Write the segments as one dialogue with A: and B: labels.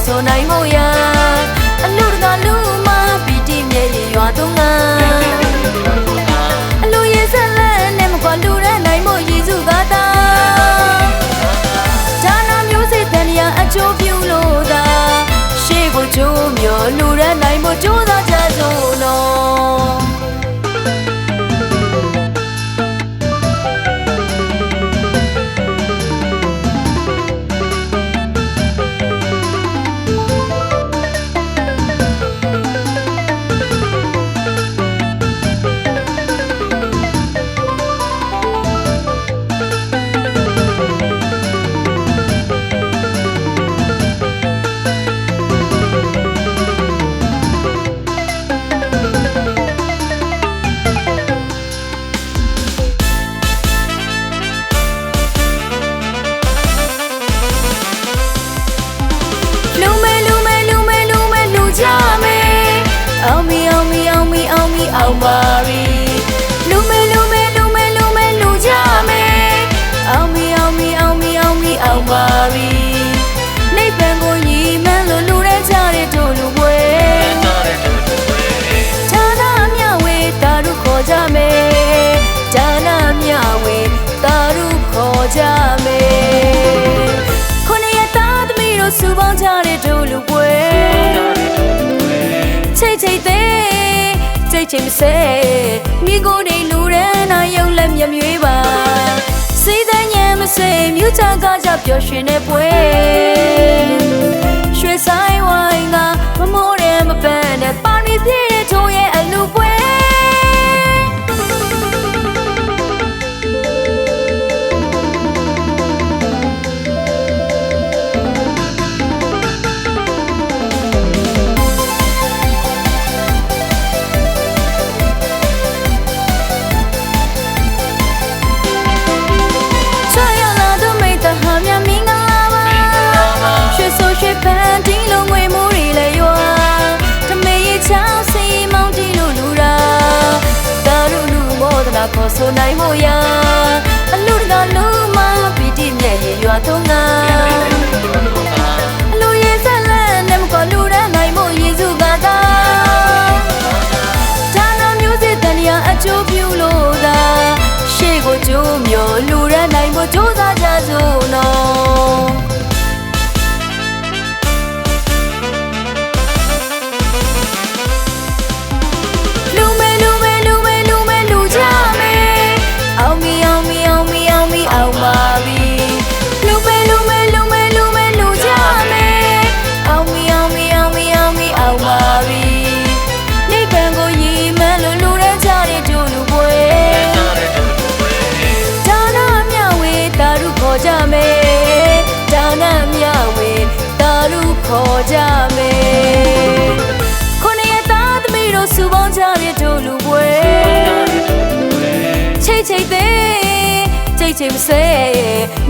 A: ဆိုနိုင်မို့ရာအလူတကလူမပီတိမြေရရွာသုံးငါအလူရဲ့ဆက်လက်နဲ့မကွာလူရဲနိုင်မို့ရည်စုကသာဌာနမျိုးစိတ်တန်ရာအချိုးပြူလို့သာရှေ့ကိုကျိုးမြော်လူရဲနိုင်မို့ကြိုးစားကြစို့နော်အောင်ပါပြီလူမဲလူမဲလူမဲလူမဲလူကြမယ်အောင်မီအောင်မီအောင်မီအောင်မီအောင်ပါပြီနိဗ္ဗာန်ကိုညီမှန်းလို့လူရဲကြတဲ့တို့လူပွဲဌာနမြဝေတာရုခေါ်ကြမယ်ဌာနမြဝေတာရုခေါ်ကြမယ်ခုနှစ်ရသားသမီးတို့စုပေါင်းကြတဲ့တို့လူပွဲချိတ်ချိတ်သေးစိတ်ချင်းမစဲမိကိုယ်နေလူရန်နာရုံလက်မြမြွေးပါစိတ်တညံမစဲမြူချကကြပျော်ရွှင်နေပွဲရွှေဆိုင်ဝိုင်းကမမိုးရဲမပန်းနဲ့ပါမီပြည့်တဲ့ထိုးရဲ့အလူပွဲခေါ်ဆိုနိုင်မို့ရာအလူတကလူမပီတိမြေရရွာသုံးငါအလူရဲ့ဆက်လက်နဲ့မကွာလူရဲနိုင်မို့ရည်စုကသာဌာနမျိုးစိတ်တန်ရာအချိုးပြူလို့သာရှေ့ကိုကျိုးမြော်လူရဲနိုင်မို့ကြိုးစားကြစို့နော်ကြမယ်ဒါနမြဝေတာရုခေါ်ကြမယ်ခုနှစ်ရသားသမီးတို့စုပေါင်းကြတဲ့တို့လူပွဲချိတ်ချိတ်သေးချိတ်ချိတ်မစဲ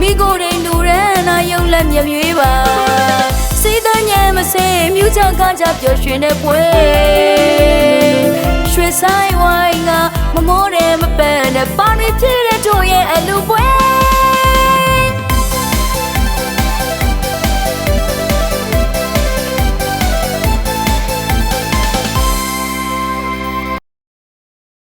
A: မိကိုယ်တိုင်းလူရန်နာရုံလက်မြမြွေးပါစိတ်တညံမစဲမြူချကကြပျော်ရွှင်တဲ့ပွဲရွှေဆိုင်ဝိုင်းကမမိုးရဲမပန်းနဲ့ပါမီပြည့်တဲ့တို့ရဲ့အလူပွဲ